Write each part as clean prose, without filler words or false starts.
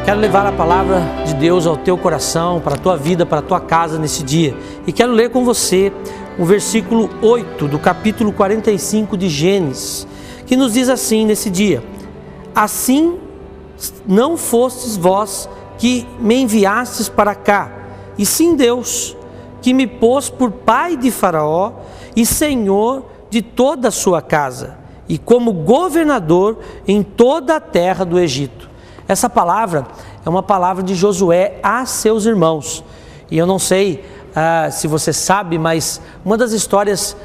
Quero levar a palavra de Deus ao teu coração, para a tua vida, para a tua casa nesse dia. E quero ler com você o versículo 8 do capítulo 45 de Gênesis, que nos diz assim nesse dia: assim não fostes vós que me enviastes para cá, e sim Deus, que me pôs por pai de Faraó e senhor de toda a sua casa, e como governador em toda a terra do Egito. Essa palavra é uma palavra de Josué a seus irmãos. E eu não sei se você sabe, mas uma das histórias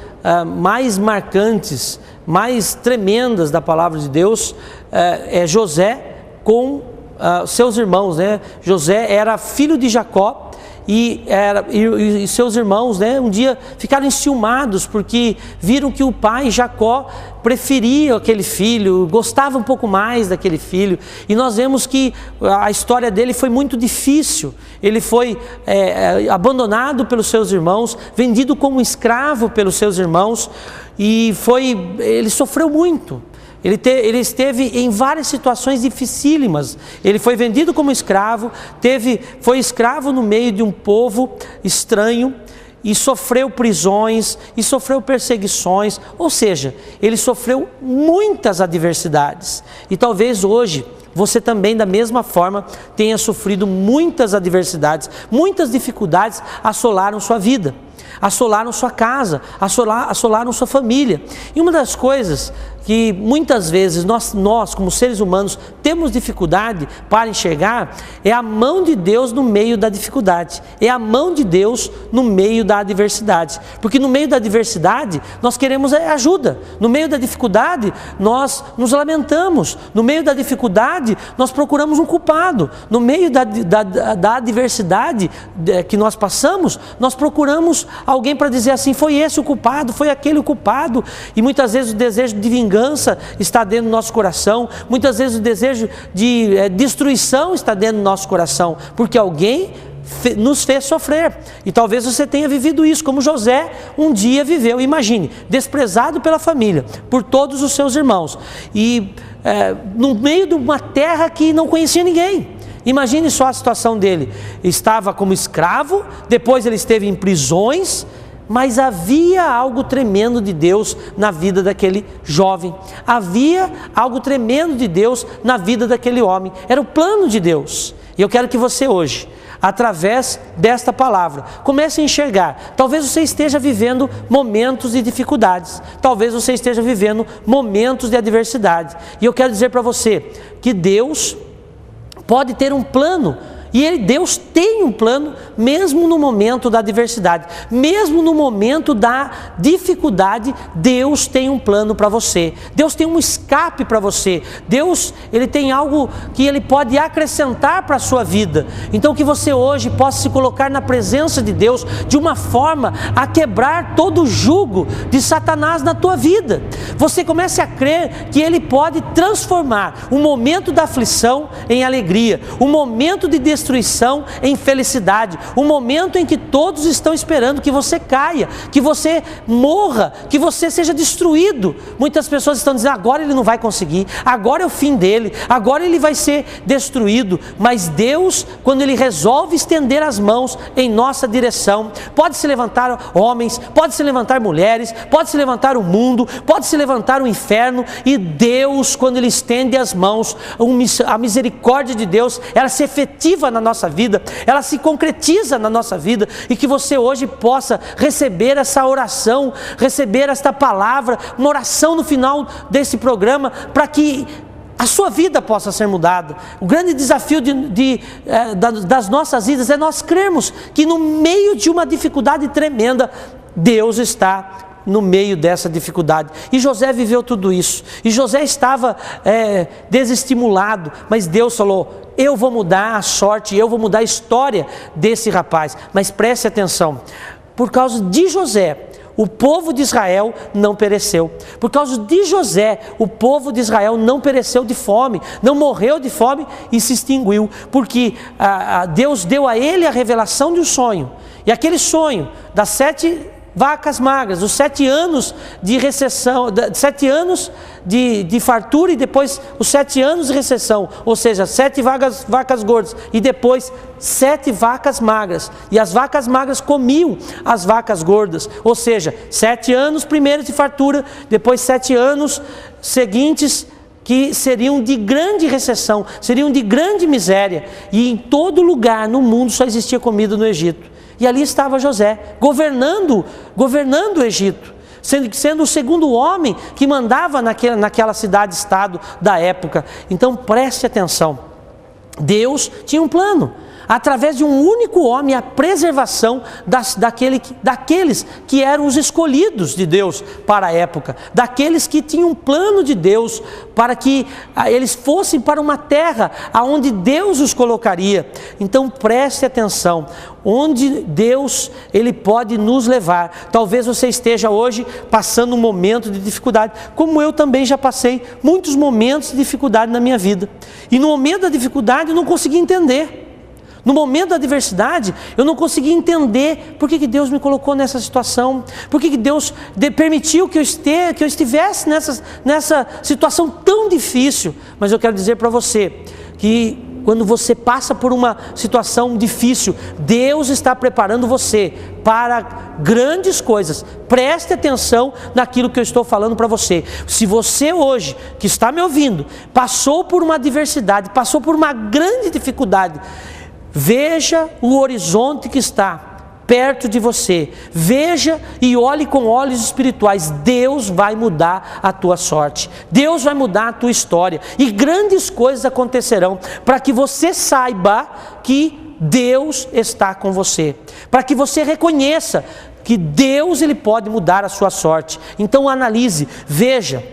mais marcantes, mais tremendas da palavra de Deus é José com seus irmãos, né? José era filho de Jacó e seus irmãos, né, um dia ficaram enciumados porque viram que o pai Jacó preferia aquele filho, gostava um pouco mais daquele filho. E nós vemos que a história dele foi muito difícil. Ele foi abandonado pelos seus irmãos, vendido como escravo pelos seus irmãos, e ele sofreu muito. Ele esteve em várias situações dificílimas. Ele foi vendido como escravo, foi escravo no meio de um povo estranho, e sofreu prisões, e sofreu perseguições. Ou seja, ele sofreu muitas adversidades. E talvez hoje você também, da mesma forma, tenha sofrido muitas adversidades, muitas dificuldades assolaram sua vida, assolaram sua casa, assolaram sua família. E uma das coisas que muitas vezes nós como seres humanos temos dificuldade para enxergar é a mão de Deus no meio da dificuldade, é a mão de Deus no meio da adversidade. Porque no meio da adversidade nós queremos ajuda, no meio da dificuldade nós nos lamentamos, no meio da dificuldade nós procuramos um culpado, no meio da adversidade que nós passamos, nós procuramos alguém para dizer assim: foi esse o culpado, foi aquele o culpado. E muitas vezes o desejo de vingança está dentro do nosso coração, muitas vezes o desejo de destruição está dentro do nosso coração, porque alguém nos fez sofrer. E talvez você tenha vivido isso, como José um dia viveu. Imagine, desprezado pela família, por todos os seus irmãos, e no meio de uma terra que não conhecia ninguém. Imagine só a situação dele. Estava como escravo, depois ele esteve em prisões, mas havia algo tremendo de Deus na vida daquele jovem. Havia algo tremendo de Deus na vida daquele homem. Era o plano de Deus. E eu quero que você hoje, através desta palavra, comece a enxergar. Talvez você esteja vivendo momentos de dificuldades, talvez você esteja vivendo momentos de adversidade. E eu quero dizer para você que Deus pode ter um plano. E Deus tem um plano mesmo no momento da adversidade, mesmo no momento da dificuldade. Deus tem um plano para você, Deus tem um escape para você, Deus ele tem algo que Ele pode acrescentar para a sua vida. Então que você hoje possa se colocar na presença de Deus de uma forma a quebrar todo o jugo de Satanás na tua vida. Você comece a crer que Ele pode transformar o momento da aflição em alegria, o momento de destruição em felicidade, o momento em que todos estão esperando que você caia, que você morra, que você seja destruído. Muitas pessoas estão dizendo: agora ele não vai conseguir, agora é o fim dele, agora ele vai ser destruído. Mas Deus, quando Ele resolve estender as mãos em nossa direção, pode se levantar homens, pode se levantar mulheres, pode se levantar o mundo, pode se levantar o inferno. E Deus, quando Ele estende as mãos, a misericórdia de Deus, ela se efetiva na nossa vida, ela se concretiza na nossa vida. E que você hoje possa receber essa oração, receber esta palavra, uma oração no final desse programa, para que a sua vida possa ser mudada. O grande desafio das nossas vidas é nós crermos que no meio de uma dificuldade tremenda, Deus está no meio dessa dificuldade. E José viveu tudo isso, e José estava desestimulado, mas Deus falou: eu vou mudar a sorte, eu vou mudar a história desse rapaz. Mas preste atenção, por causa de José, o povo de Israel não pereceu. Por causa de José, o povo de Israel não pereceu de fome, não morreu de fome e se extinguiu, porque Deus deu a ele a revelação de um sonho. E aquele sonho das 7 vacas magras, os 7 anos de recessão, 7 anos de fartura e depois os 7 anos de recessão, ou seja, 7 vacas gordas e depois 7 vacas magras, e as vacas magras comiam as vacas gordas, ou seja, 7 anos primeiros de fartura, depois 7 anos seguintes que seriam de grande recessão, seriam de grande miséria, e em todo lugar no mundo só existia comida no Egito. E ali estava José, governando o Egito, sendo o segundo homem que mandava naquela cidade-estado da época. Então preste atenção, Deus tinha um plano, através de um único homem, a preservação daqueles que eram os escolhidos de Deus para a época, daqueles que tinham um plano de Deus para que eles fossem para uma terra aonde Deus os colocaria. Então preste atenção, onde Deus Ele pode nos levar. Talvez você esteja hoje passando um momento de dificuldade, como eu também já passei muitos momentos de dificuldade na minha vida, e no momento da dificuldade eu não consegui entender. No momento da adversidade, eu não conseguia entender por que Deus me colocou nessa situação, por que Deus permitiu que eu estivesse nessa situação tão difícil. Mas eu quero dizer para você que quando você passa por uma situação difícil, Deus está preparando você para grandes coisas. Preste atenção naquilo que eu estou falando para você. Se você hoje, que está me ouvindo, passou por uma adversidade, passou por uma grande dificuldade, veja o horizonte que está perto de você, veja e olhe com olhos espirituais. Deus vai mudar a tua sorte, Deus vai mudar a tua história, e grandes coisas acontecerão, para que você saiba que Deus está com você, para que você reconheça que Deus Ele pode mudar a sua sorte. Então analise, veja,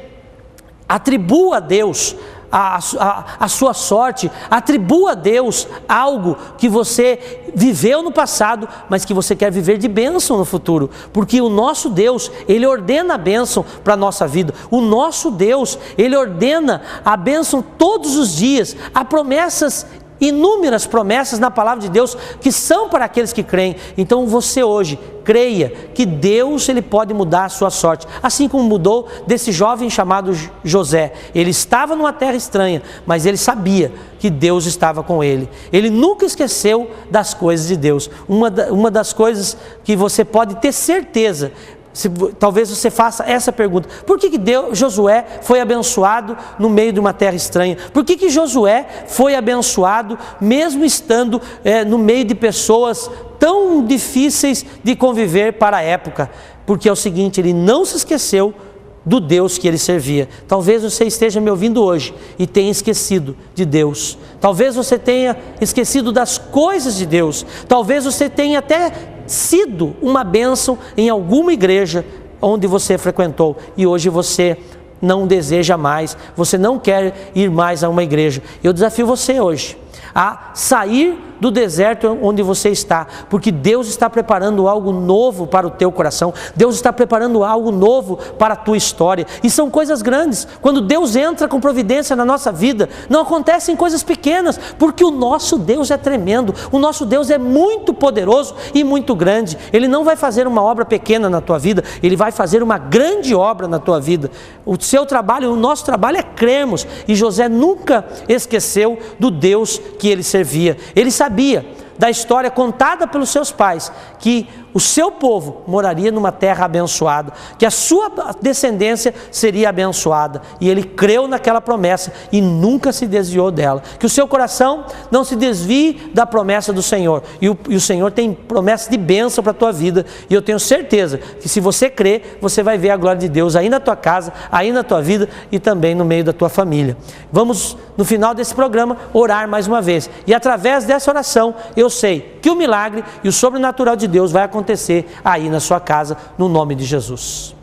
atribua a Deus a sua sorte, atribua a Deus algo que você viveu no passado, mas que você quer viver de bênção no futuro, porque o nosso Deus, Ele ordena a bênção para a nossa vida. O nosso Deus, Ele ordena a bênção todos os dias. Há promessas, inúmeras promessas na palavra de Deus que são para aqueles que creem. Então você hoje creia que Deus Ele pode mudar a sua sorte, assim como mudou desse jovem chamado José. Ele estava numa terra estranha, mas ele sabia que Deus estava com ele. Ele nunca esqueceu das coisas de Deus. Uma das coisas que você pode ter certeza, talvez você faça essa pergunta: por que Josué foi abençoado no meio de uma terra estranha? Por que Josué foi abençoado mesmo estando no meio de pessoas tão difíceis de conviver para a época? Porque é o seguinte, ele não se esqueceu do Deus que ele servia. Talvez você esteja me ouvindo hoje e tenha esquecido de Deus. Talvez você tenha esquecido das coisas de Deus. Talvez você tenha até sido uma bênção em alguma igreja onde você frequentou e hoje você não deseja mais, você não quer ir mais a uma igreja. Eu desafio você hoje a sair do deserto onde você está, porque Deus está preparando algo novo para o teu coração, Deus está preparando algo novo para a tua história, e são coisas grandes. Quando Deus entra com providência na nossa vida, não acontecem coisas pequenas, porque o nosso Deus é tremendo, o nosso Deus é muito poderoso e muito grande. Ele não vai fazer uma obra pequena na tua vida, Ele vai fazer uma grande obra na tua vida. O seu trabalho, o nosso trabalho é crermos, e José nunca esqueceu do Deus que ele servia. Ele sabia da história contada pelos seus pais, que o seu povo moraria numa terra abençoada, que a sua descendência seria abençoada, e ele creu naquela promessa e nunca se desviou dela. Que o seu coração não se desvie da promessa do Senhor, e o Senhor tem promessa de bênção para a tua vida, e eu tenho certeza que se você crer, você vai ver a glória de Deus aí na tua casa, aí na tua vida e também no meio da tua família. Vamos, no final desse programa, orar mais uma vez, e através dessa oração, eu sei que o milagre e o sobrenatural de Deus vai acontecer aí na sua casa, no nome de Jesus.